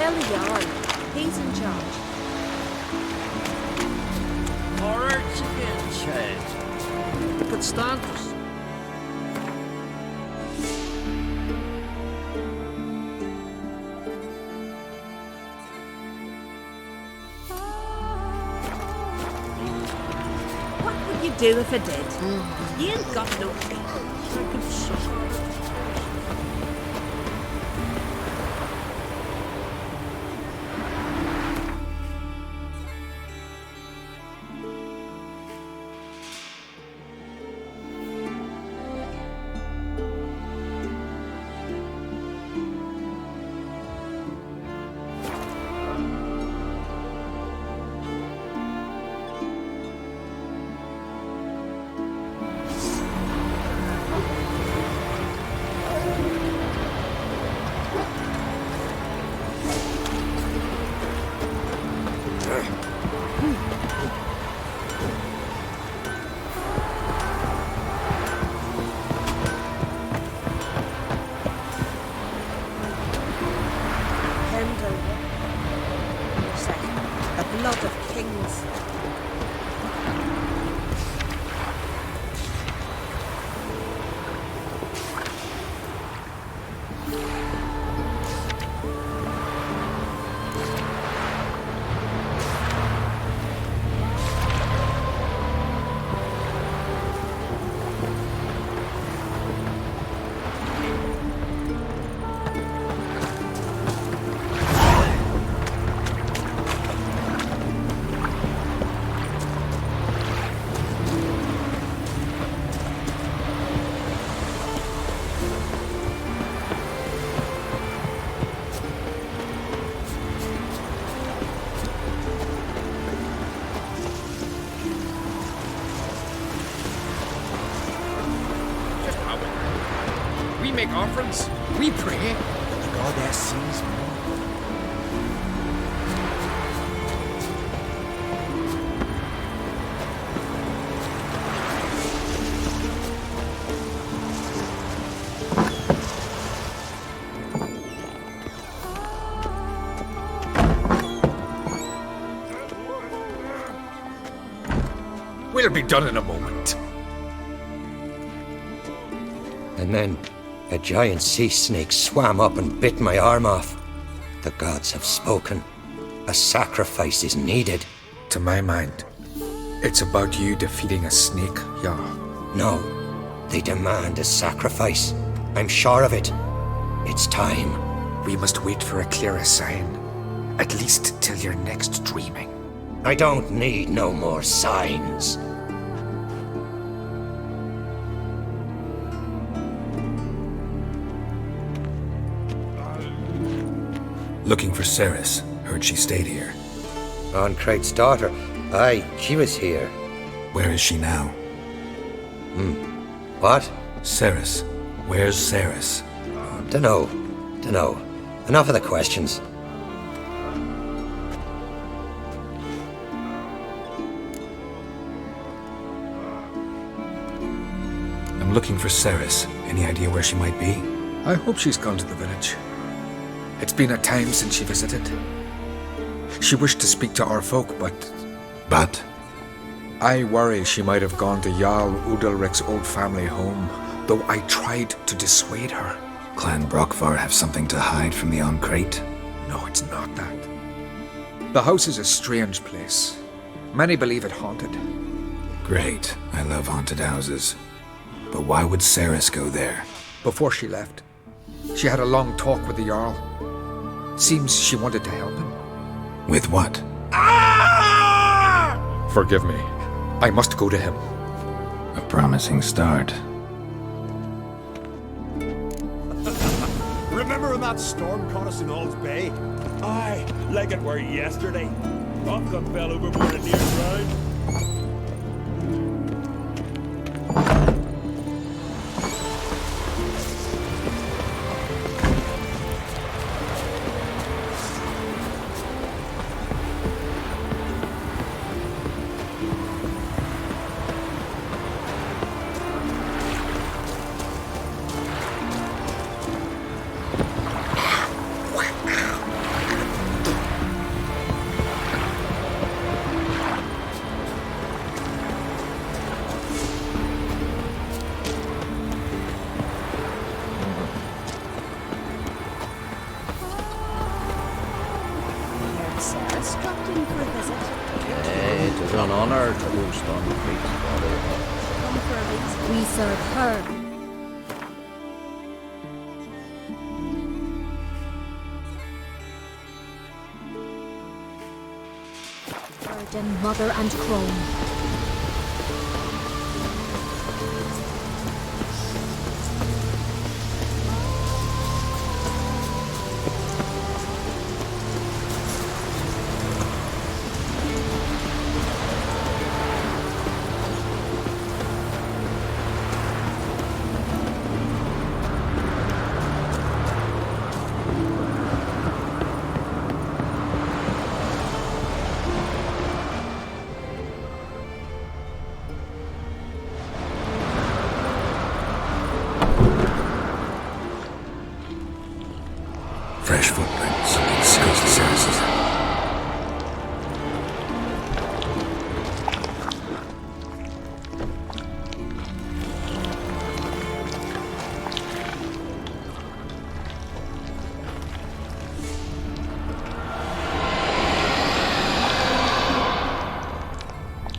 Tell the Jarl. He's in charge. Alright again, child. Look at Stantos. What would you do if I did? You ain't got no teeth. I could shut up. The blood of kings. We make offerings, we pray. The goddess sees me. We'll be done in a moment. And then a giant sea snake swam up and bit my arm off. The gods have spoken. A sacrifice is needed. To my mind, it's about you defeating a snake, Jarl. No, they demand a sacrifice. I'm sure of it. It's time. We must wait for a clearer sign. At least till your next dreaming. I don't need no more signs. Looking for Ceres. Heard she stayed here. Oncrate's daughter. Aye, she was here. Where is she now? What? Ceres. Where's Ceres? Dunno. Enough of the questions. I'm looking for Ceres. Any idea where she might be? I hope she's gone to the village. It's been a time since she visited. She wished to speak to our folk, But? I worry she might have gone to Jarl Udalric's old family home, though I tried to dissuade her. Clan Brockvar have something to hide from the Oncrate? No, it's not that. The house is a strange place. Many believe it haunted. Great. I love haunted houses. But why would Ceres go there? Before she left, she had a long talk with the Jarl. Seems she wanted to help him. With what? Forgive me. I must go to him. A promising start. Remember when that storm caught us in Ald's Bay? Aye, like it were yesterday. Popgun fell overboard and near drowned. ghost on the face of all. Come for a reason. We serve her. Virgin, mother and crone. Fresh footprints. It's Coast of Saracens.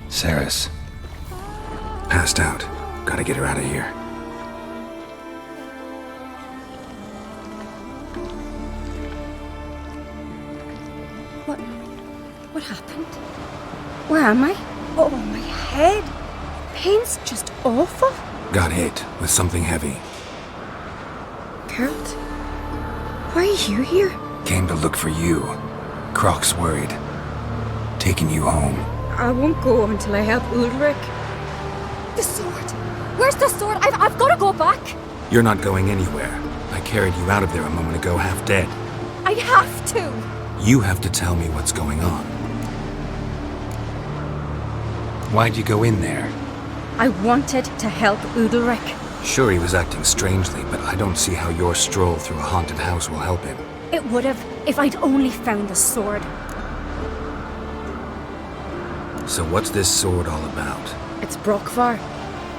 Saris. Passed out. Gotta get her out of here. What happened? Where am I? Oh, my head. Pain's just awful. Got hit with something heavy. Geralt, why are you here? Came to look for you. Croc's worried. Taking you home. I won't go until I help Ulrich. The sword. Where's the sword? I've got to go back. You're not going anywhere. I carried you out of there a moment ago, half dead. I have to. You have to tell me what's going on. Why'd you go in there? I wanted to help Ulrich. Sure, he was acting strangely, but I don't see how your stroll through a haunted house will help him. It would have if I'd only found the sword. So what's this sword all about? It's Brockvar,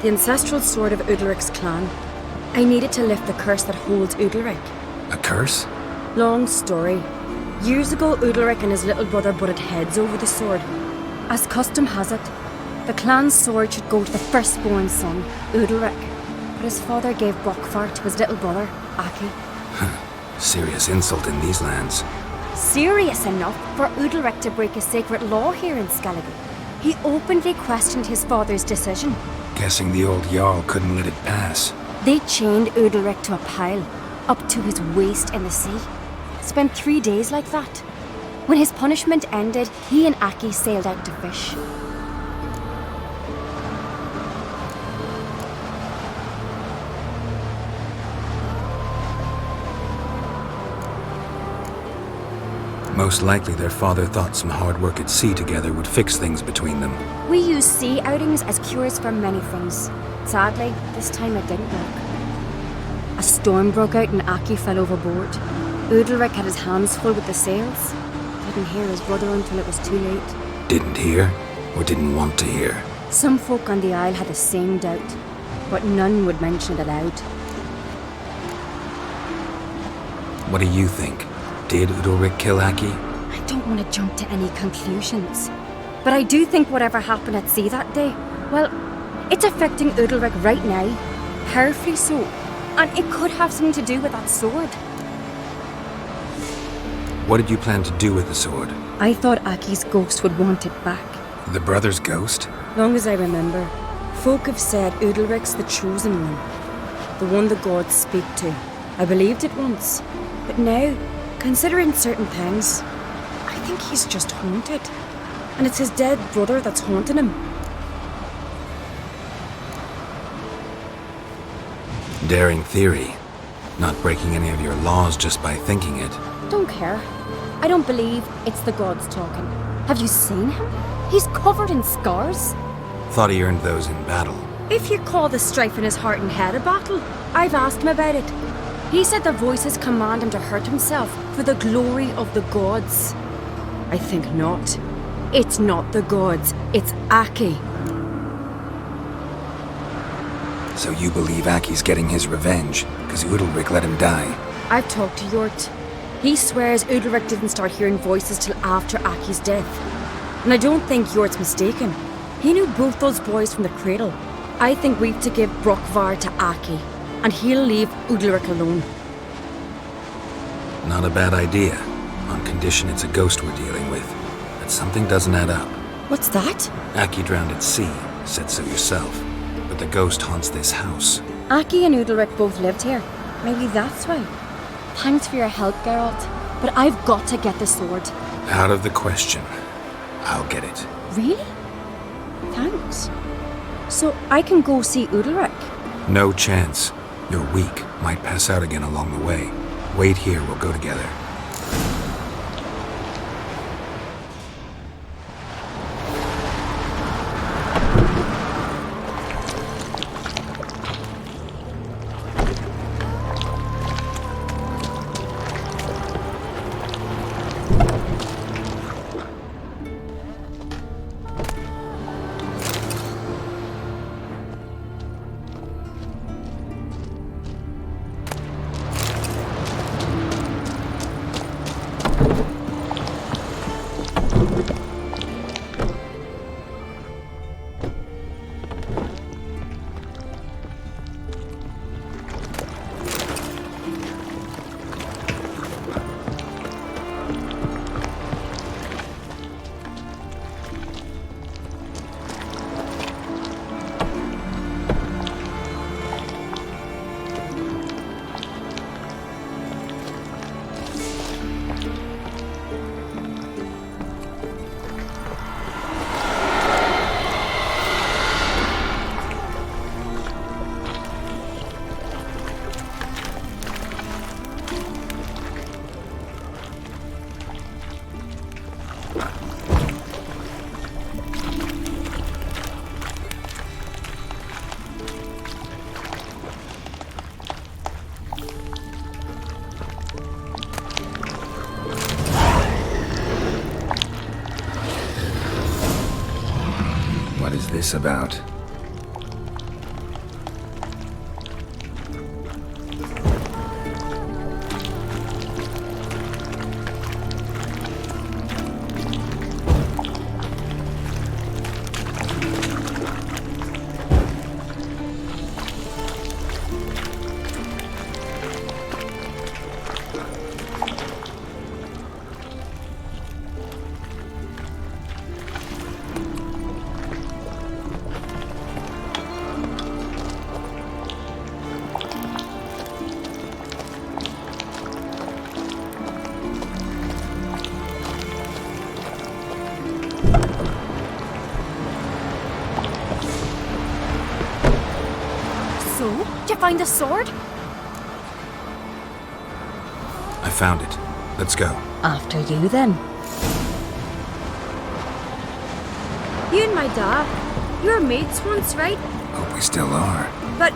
the ancestral sword of Udalric's clan. I needed to lift the curse that holds Udalric. A curse? Long story. Years ago, Udalric and his little brother butted heads over the sword. As custom has it, the clan's sword should go to the firstborn son, Udalric. But his father gave Brockvar to his little brother, Aki. Serious insult in these lands. Serious enough for Udalric to break a sacred law here in Skellige. He openly questioned his father's decision. Guessing the old Jarl couldn't let it pass. They chained Udalric to a pile, up to his waist in the sea. Spent 3 days like that. When his punishment ended, he and Aki sailed out to fish. Most likely their father thought some hard work at sea together would fix things between them. We use sea outings as cures for many things. Sadly, this time it didn't work. A storm broke out and Aki fell overboard. Udalric had his hands full with the sails. Didn't hear his brother until it was too late. Didn't hear, or didn't want to hear? Some folk on the Isle had the same doubt, but none would mention it aloud. What do you think? Did Udalric kill Aki? I don't want to jump to any conclusions, but I do think whatever happened at sea that day, well, it's affecting Udalric right now, powerfully so, and it could have something to do with that sword. What did you plan to do with the sword? I thought Aki's ghost would want it back. The brother's ghost? Long as I remember, folk have said Udalric's the chosen one, the one the gods speak to. I believed it once, but now, considering certain things, I think he's just haunted. And it's his dead brother that's haunting him. Daring theory. Not breaking any of your laws just by thinking it. Don't care. I don't believe it's the gods talking. Have you seen him? He's covered in scars. Thought he earned those in battle. If you call the strife in his heart and head a battle, I've asked him about it. He said the voices command him to hurt himself for the glory of the gods. I think not. It's not the gods, it's Aki. So you believe Aki's getting his revenge, because Udalric let him die? I've talked to Yort. He swears Udalric didn't start hearing voices till after Aki's death. And I don't think Yort's mistaken. He knew both those boys from the cradle. I think we've to give Brockvar to Aki, and he'll leave Udalric alone. Not a bad idea, on condition it's a ghost we're dealing with. But something doesn't add up. What's that? Aki drowned at sea, said so yourself. But the ghost haunts this house. Aki and Udalric both lived here. Maybe that's why. Thanks for your help, Geralt. But I've got to get the sword. Out of the question. I'll get it. Really? Thanks. So I can go see Udalric? No chance. You're weak. Might pass out again along the way. Wait here, we'll go together. What is this about? So, did you find the sword? I found it. Let's go. After you, then. You and my dad, you were mates once, right? Hope we still are. But,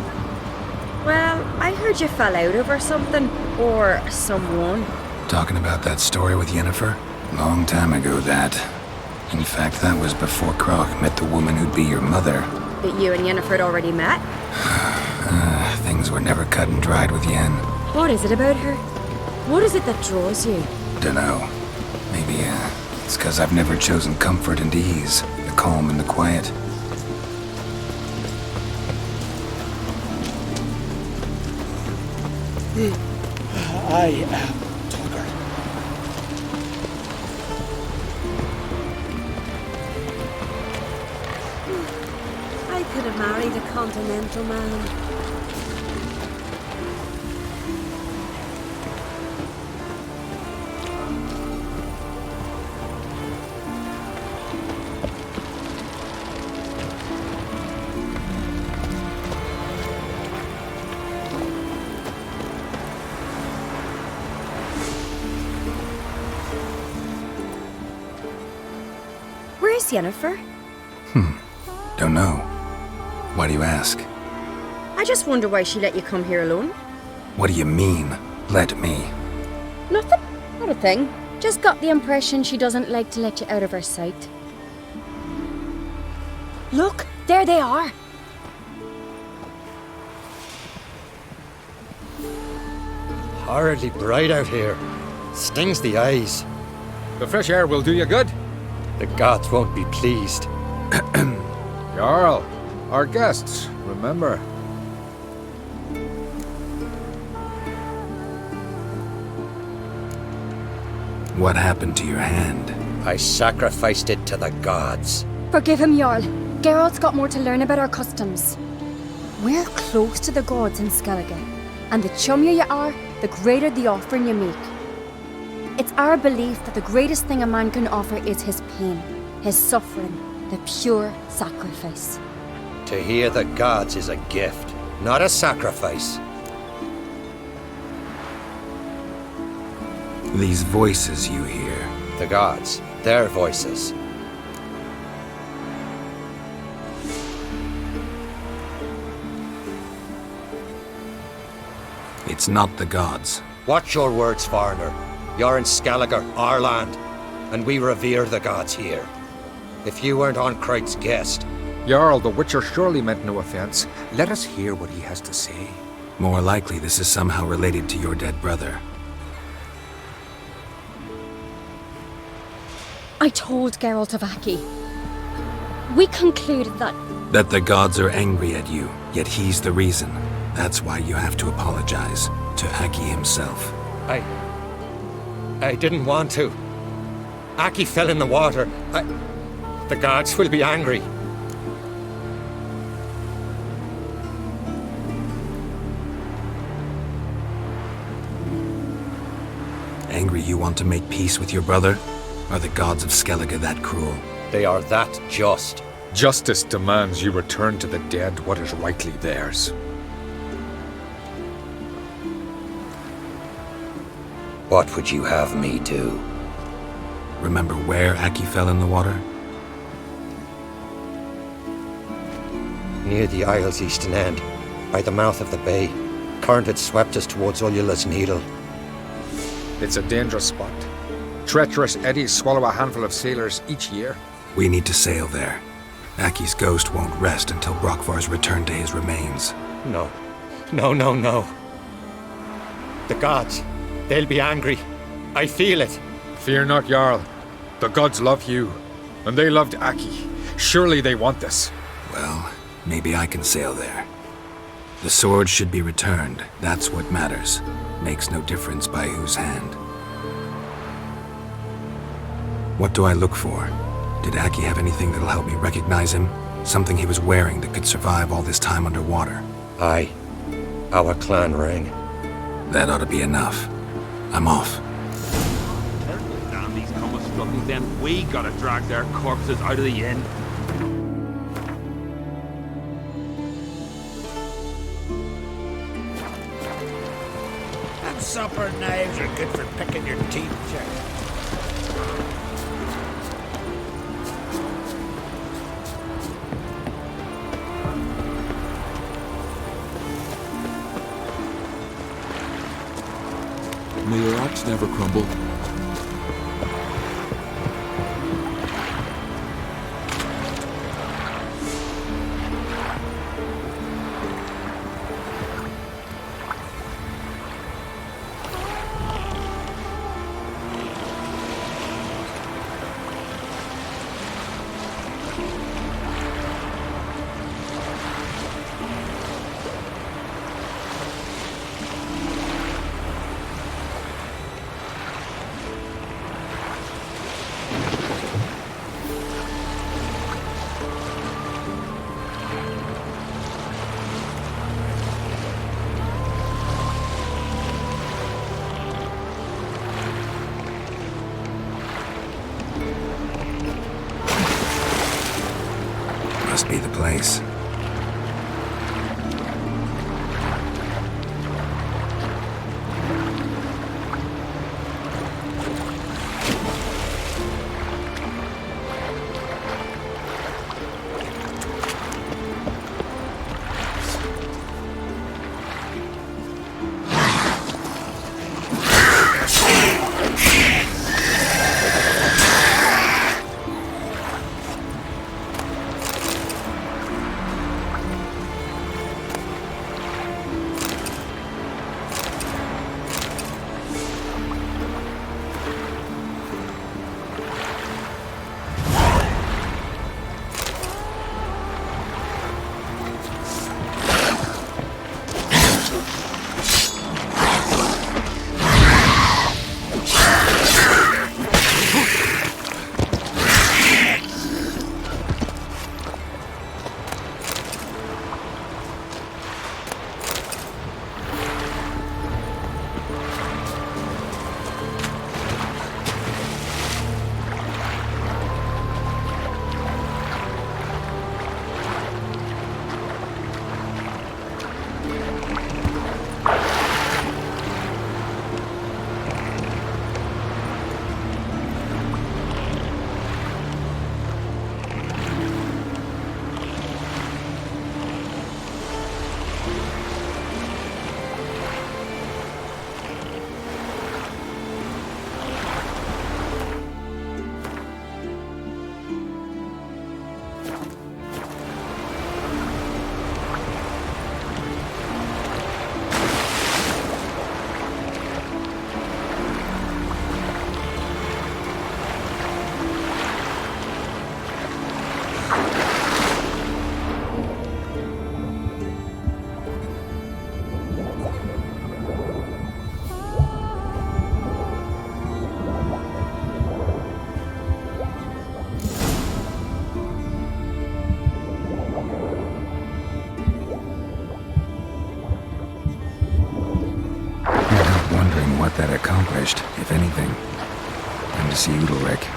well, I heard you fell out over something, or someone. Talking about that story with Yennefer? Long time ago, that. In fact, that was before Croc met the woman who'd be your mother. That you and Yennefer had already met? Things were never cut and dried with Yen. What is it about her? What is it that draws you? Dunno. Maybe, it's 'cause I've never chosen comfort and ease, the calm and the quiet. I am Tugger. I could have married a continental man. Where's Yennefer? Don't know. Why do you ask? I just wonder why she let you come here alone. What do you mean, let me? Nothing. Not a thing. Just got the impression she doesn't like to let you out of her sight. Look, there they are. Horridly bright out here. Stings the eyes. The fresh air will do you good. The gods won't be pleased. Jarl, our guests, remember. What happened to your hand? I sacrificed it to the gods. Forgive him, Jarl. Geralt's got more to learn about our customs. We're close to the gods in Skellige, and the chummier you are, the greater the offering you make. It's our belief that the greatest thing a man can offer is his pain, his suffering, the pure sacrifice. To hear the gods is a gift, not a sacrifice. These voices you hear. The gods, their voices. It's not the gods. Watch your words, foreigner. You're in Skellige, our land, and we revere the gods here. If you weren't on Kright's guest... Jarl, the Witcher surely meant no offense. Let us hear what he has to say. More likely this is somehow related to your dead brother. I told Geralt of Aki. We concluded that... That the gods are angry at you, yet he's the reason. That's why you have to apologize to Aki himself. I didn't want to. Aki fell in the water. The gods will be angry. Angry you want to make peace with your brother? Are the gods of Skellige that cruel? They are that just. Justice demands you return to the dead what is rightly theirs. What would you have me do? Remember where Aki fell in the water? Near the Isle's eastern end, by the mouth of the bay. Current had swept us towards Ullula's Needle. It's a dangerous spot. Treacherous eddies swallow a handful of sailors each year. We need to sail there. Aki's ghost won't rest until Brokvar's returned to his remains. No. No. The gods, they'll be angry. I feel it. Fear not, Jarl. The gods love you, and they loved Aki. Surely they want this. Well, maybe I can sail there. The sword should be returned. That's what matters. Makes no difference by whose hand. What do I look for? Did Aki have anything that'll help me recognize him? Something he was wearing that could survive all this time underwater? Aye. Our clan ring. That ought to be enough. I'm off. Damn these coming then we gotta drag their corpses out of the inn. And supper knives are good for picking your teeth, Jack. May your axe never crumble. what that accomplished, if anything. Time to see Udalric.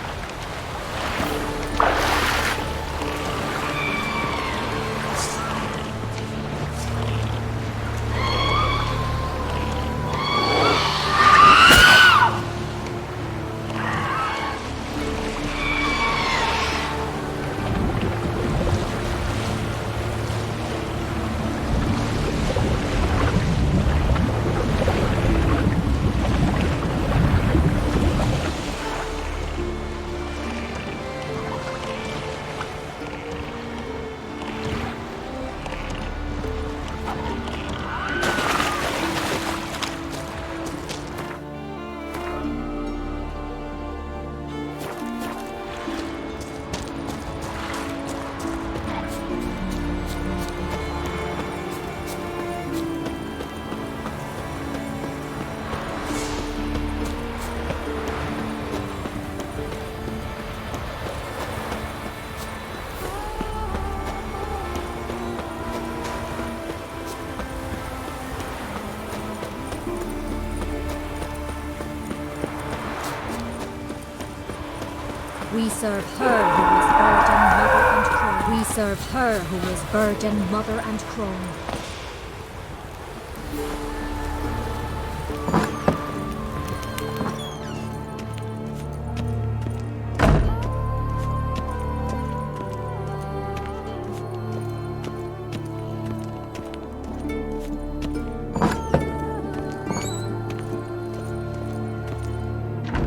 We serve her who is burden, mother and crone. We serve her who is burden, mother and crone.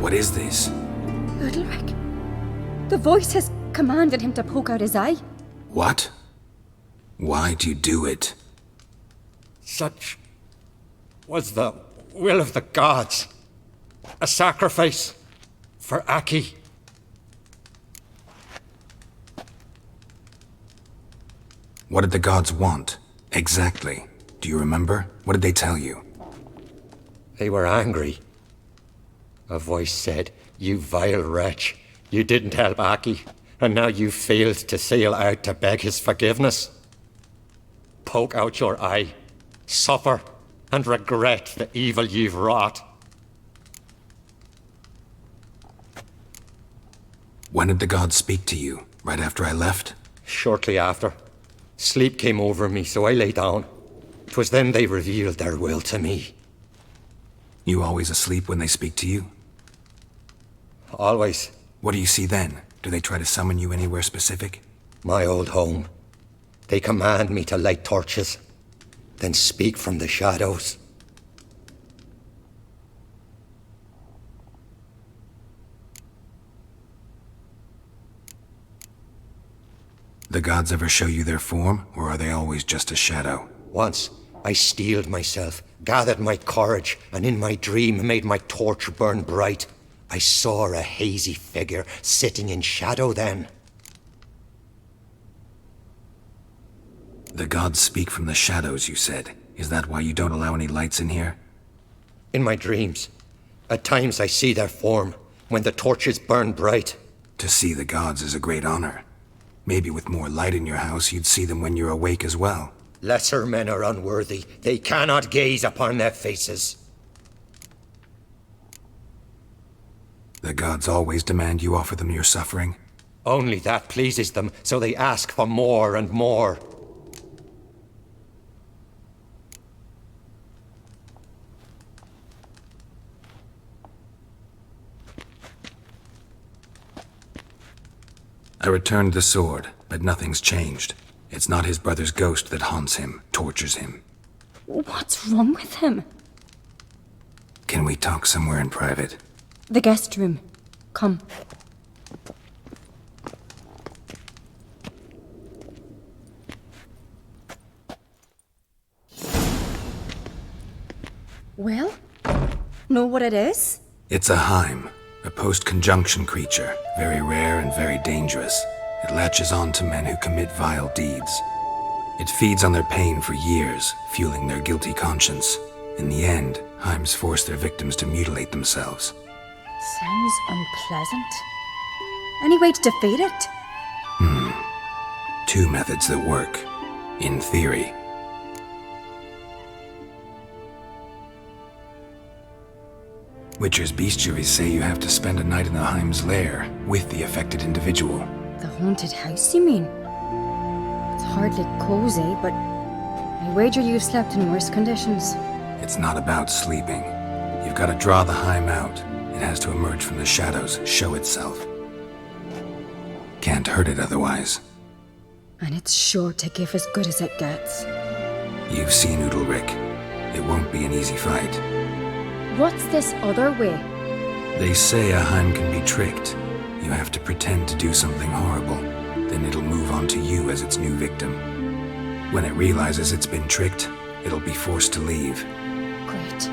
What is this? Udalric. The voice has commanded him to poke out his eye. What? Why do you do it? Such was the will of the gods. A sacrifice for Aki. What did the gods want? Exactly. Do you remember? What did they tell you? They were angry. A voice said, "You vile wretch. You didn't help Aki, and now you failed to sail out to beg his forgiveness. Poke out your eye, suffer, and regret the evil you've wrought." When did the gods speak to you? Right after I left? Shortly after. Sleep came over me, so I lay down. 'Twas then they revealed their will to me. You always asleep when they speak to you? Always. What do you see then? Do they try to summon you anywhere specific? My old home. They command me to light torches, then speak from the shadows. The gods ever show you their form, or are they always just a shadow? Once, I steeled myself, gathered my courage, and in my dream made my torch burn bright. I saw a hazy figure sitting in shadow then. The gods speak from the shadows, you said. Is that why you don't allow any lights in here? In my dreams. At times I see their form, when the torches burn bright. To see the gods is a great honor. Maybe with more light in your house, you'd see them when you're awake as well. Lesser men are unworthy. They cannot gaze upon their faces. The gods always demand you offer them your suffering? Only that pleases them, so they ask for more and more. I returned the sword, but nothing's changed. It's not his brother's ghost that haunts him, tortures him. What's wrong with him? Can we talk somewhere in private? The guest room. Come. Well, know what it is? It's a Heim, a post-conjunction creature, very rare and very dangerous. It latches on to men who commit vile deeds. It feeds on their pain for years, fueling their guilty conscience. In the end, Heims force their victims to mutilate themselves. Sounds unpleasant. Any way to defeat it? Two methods that work, in theory. Witcher's bestiaries say you have to spend a night in the Heim's lair with the affected individual. The haunted house, you mean? It's hardly cozy, but I wager you've slept in worse conditions. It's not about sleeping. You've got to draw the Heim out. It has to emerge from the shadows, show itself. Can't hurt it otherwise. And it's sure to give as good as it gets. You've seen Udalric. It won't be an easy fight. What's this other way? They say a Heim can be tricked. You have to pretend to do something horrible. Then it'll move on to you as its new victim. When it realizes it's been tricked, it'll be forced to leave. Great.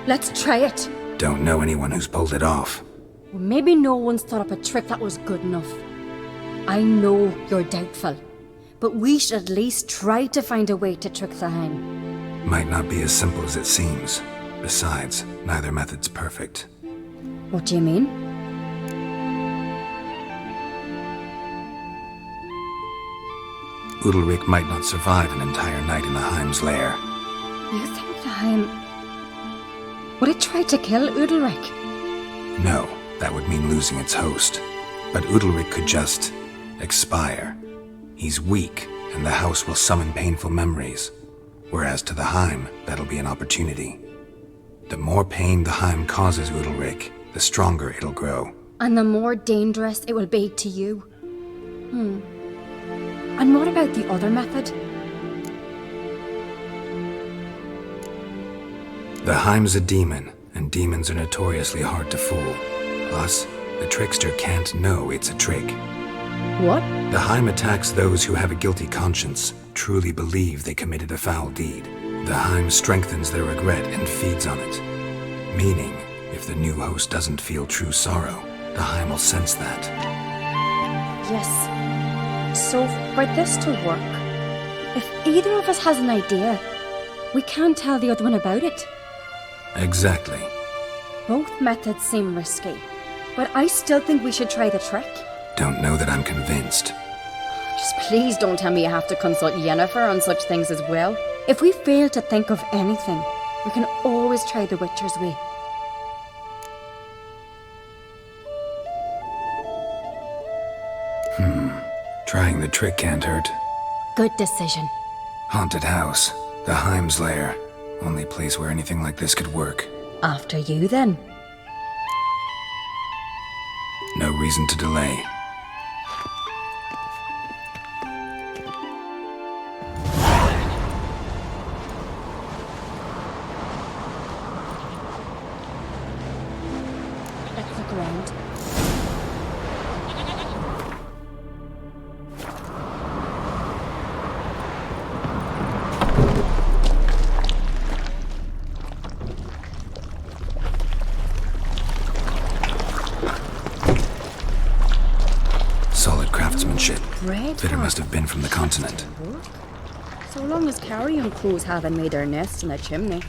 Let's try it. Don't know anyone who's pulled it off. Well, maybe no one's thought up a trick that was good enough. I know you're doubtful, but we should at least try to find a way to trick the Heim. Might not be as simple as it seems. Besides, neither method's perfect. What do you mean? Udalric might not survive an entire night in the Heim's lair. You think the Heim... Would it try to kill Udalric? No, that would mean losing its host. But Udalric could just... expire. He's weak, and the house will summon painful memories. Whereas to the Heim, that'll be an opportunity. The more pain the Heim causes Udalric, the stronger it'll grow. And the more dangerous it will be to you. And what about the other method? The Heim's a demon, and demons are notoriously hard to fool. Plus, the trickster can't know it's a trick. What? The Heim attacks those who have a guilty conscience, truly believe they committed a foul deed. The Heim strengthens their regret and feeds on it. Meaning, if the new host doesn't feel true sorrow, the Heim will sense that. Yes. So, for this to work, if either of us has an idea, we can't tell the other one about it. Exactly. Both methods seem risky, but I still think we should try the trick. Don't know that I'm convinced. Just please don't tell me you have to consult Yennefer on such things as well. If we fail to think of anything, we can always try the Witcher's way. Trying the trick can't hurt. Good decision. Haunted house. The Heim's lair. Only place where anything like this could work. After you, then. No reason to delay. Let's look around. Solid craftsmanship. Bread Fitter must have been from the continent. So long as carrion crows haven't made their nest in a chimney.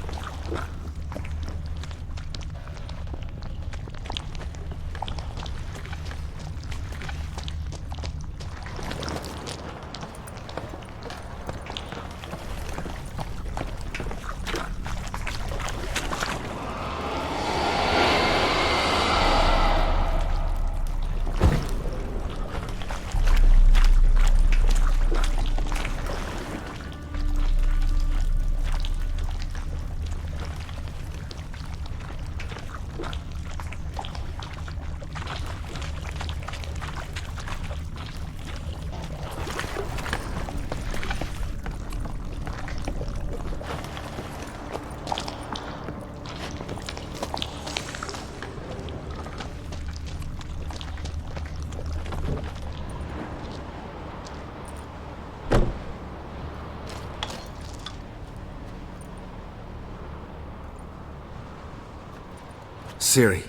Ciri.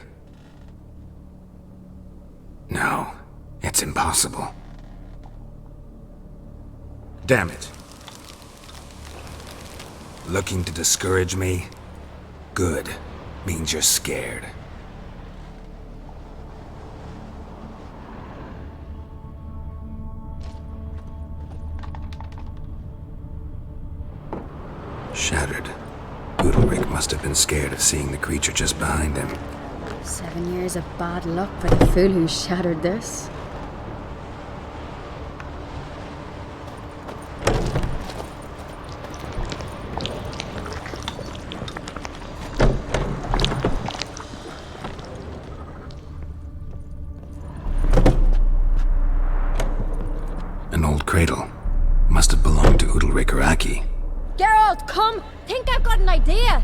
No, it's impossible. Damn it. Looking to discourage me? Good. Means you're scared. Shattered. Udalric must have been scared of seeing the creature just behind him. 7 years of bad luck for the fool who shattered this. An old cradle. Must have belonged to Udalric or Aki. Geralt, come! Think I've got an idea!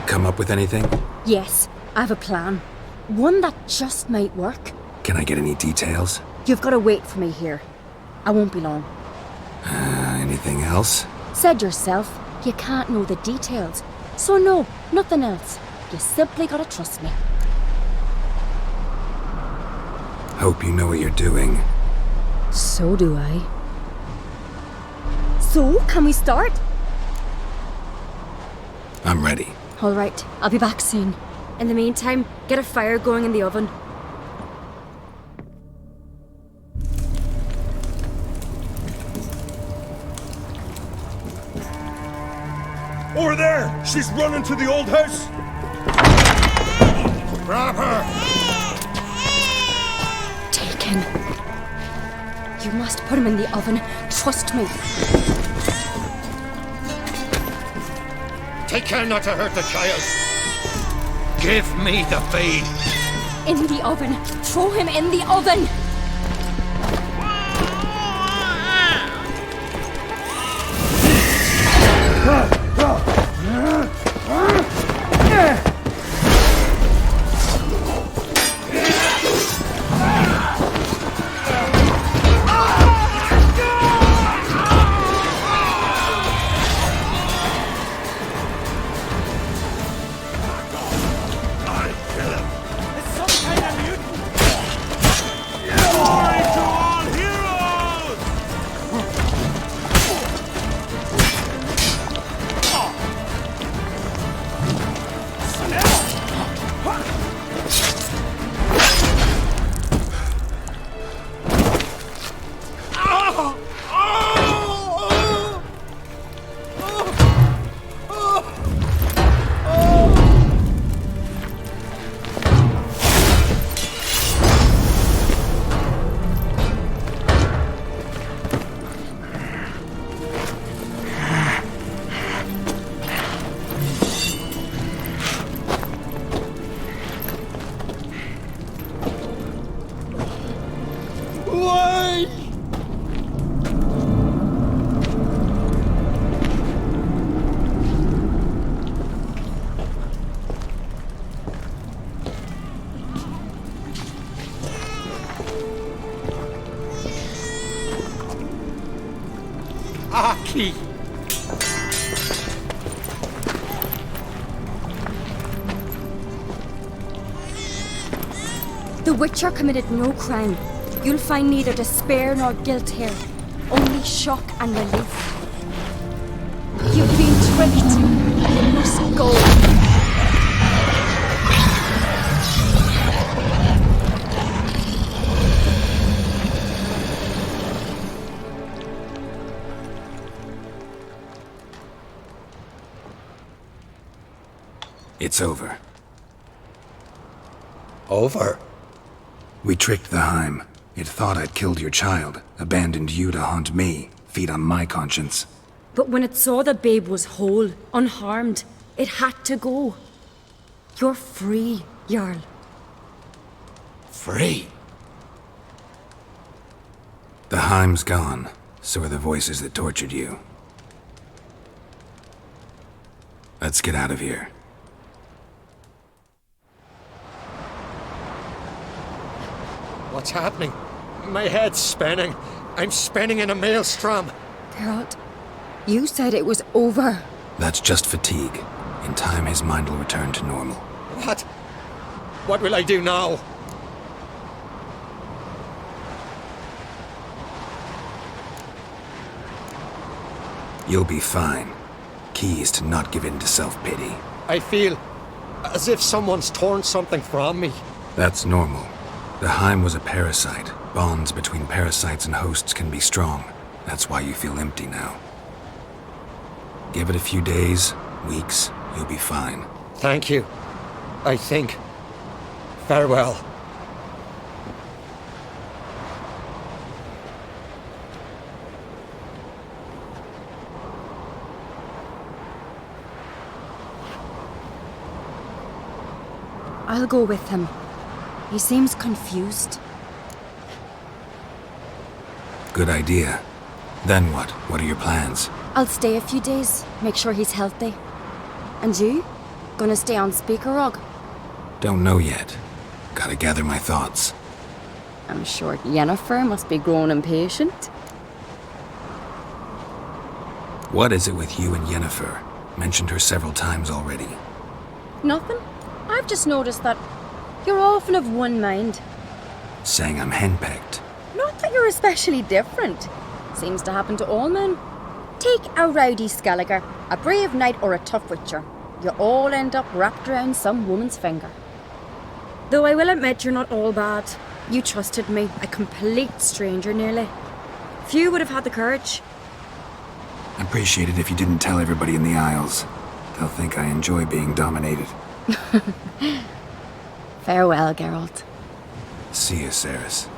Come up with anything? Yes, I have a plan. One that just might work. Can I get any details? You've got to wait for me here. I won't be long. Anything else? Said yourself, you can't know the details. So no, nothing else. You simply gotta trust me. Hope you know what you're doing. So do I. So, can we start? I'm ready. All right, I'll be back soon. In the meantime, get a fire going in the oven. Over there! She's running to the old house! Grab her! Taken. You must put him in the oven. Trust me. Take care not to hurt the child. Give me the babe. In the oven. Throw him in the oven. Aki! The Witcher committed no crime. You'll find neither despair nor guilt here. Only shock and relief. You've been tricked. You must go. It's over. Over? We tricked the Heim. It thought I'd killed your child, abandoned you to haunt me, feed on my conscience. But when it saw the babe was whole, unharmed, it had to go. You're free, Jarl. Free? The Heim's gone, so are the voices that tortured you. Let's get out of here. What's happening? My head's spinning. I'm spinning in a maelstrom. Geralt, you said it was over. That's just fatigue. In time, his mind will return to normal. What? What will I do now? You'll be fine. Key is to not give in to self-pity. I feel as if someone's torn something from me. That's normal. The Heim was a parasite. Bonds between parasites and hosts can be strong. That's why you feel empty now. Give it a few days, weeks, you'll be fine. Thank you. I think. Farewell. I'll go with him. He seems confused. Good idea. Then what? What are your plans? I'll stay a few days, make sure he's healthy. And you? Gonna stay on Speaker Rog? Don't know yet. Gotta gather my thoughts. I'm sure Yennefer must be growing impatient. What is it with you and Yennefer? Mentioned her several times already. Nothing. I've just noticed that you're often of one mind. Saying I'm henpecked. Not that you're especially different. Seems to happen to all men. Take a rowdy Skelliger, a brave knight or a tough witcher. You all end up wrapped around some woman's finger. Though I will admit you're not all bad. You trusted me, a complete stranger nearly. Few would have had the courage. I'd appreciate it if you didn't tell everybody in the Isles. They'll think I enjoy being dominated. Farewell, Geralt. See you, Ceres.